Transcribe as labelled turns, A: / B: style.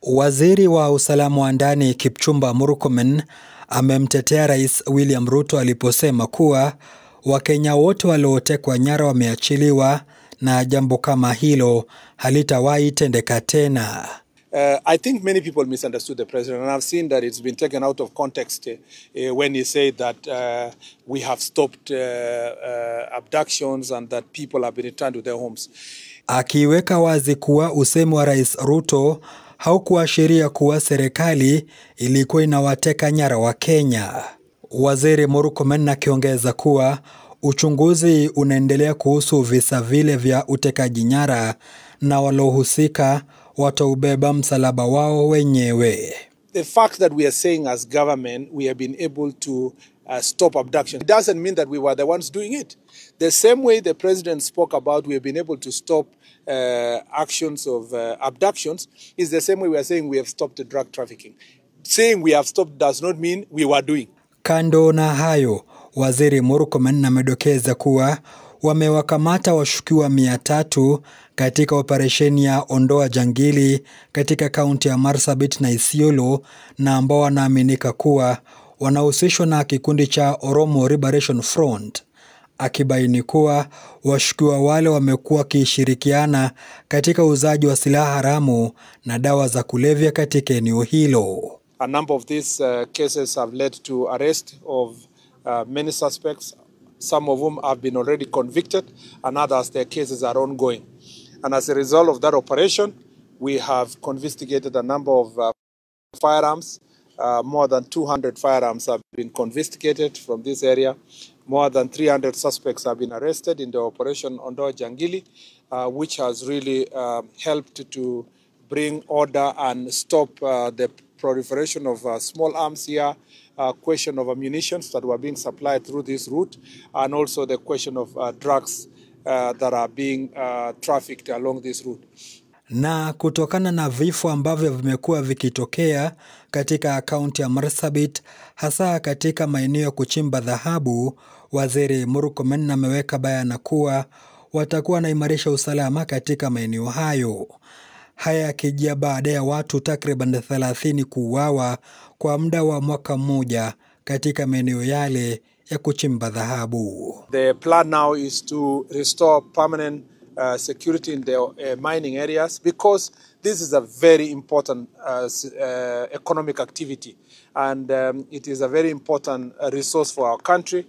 A: Waziri wa usalama wa ndani Kipchumba Murkomen amemtetea Rais William Ruto aliposema kuwa Wakenya wote waliotekwa nyara wameachiliwa na jambo kama hilo halitawahi tendeka tena.
B: I think many people misunderstood the president, and I've seen that it's been taken out of context when he said that we have stopped abductions and that people have been returned to their homes.
A: Akiweka wazi kuwa usemi wa Rais Ruto haukuashiria kuwa serikali ilikuwa inawateka nyara wa Kenya. Waziri Murkomen akiongeza kuwa uchunguzi unaendelea kuhusu visa vile vya utekaji nyara na walohusika wataubeba msalaba wao wenyewe.
B: The fact that we are saying as government we have been able to stop abduction, it doesn't mean that we were the ones doing it. The same way the president spoke about we have been able to stop actions of abductions is the same way we are saying we have stopped the drug trafficking. Saying we have stopped does not mean we were doing.
A: Kando na hayo, Waziri Murkomen amedokeza kuwa wamewakamata washukiwa 300 katika operesheni ya Ondoa Jangili katika kaunti ya Marsabit na Isiolo, na ambao wanaaminika kuwa wanahusishwa na kikundi cha Oromo Liberation Front, akibaini kuwa washukiwa wale wamekuwa wakishirikiana katika uzaji wa silaha haramu na dawa za kulevya katika eneo hilo.
B: A number of these cases have led to arrest of many suspects, some of whom have been already convicted, and others their cases are ongoing. And as a result of that operation, we have confiscated a number of firearms. More than 200 firearms have been confiscated from this area. More than 300 suspects have been arrested in the operation Ondoa Jangili, which has really helped to bring order and stop the proliferation of small arms here, question of ammunition that were being supplied through this route, and also the question of drugs that are being trafficked along this route.
A: Na kutokana na vifo ambavyo vimekuwa vikitokea katika kaunti ya Marsabit, hasa katika maeneo ya kuchimba dhahabu, Waziri Murkomen ameweka bayana kuwa watakuwa wanaimarisha usalama katika maeneo hayo. Haya yakijia baada ya watu takriban 30 kuuawa kwa muda wa mwaka mmoja katika maeneo yale ya kuchimba dhahabu.
B: The plan now is to restore permanent security in the mining areas, because this is a very important economic activity, and it is a very important resource for our country.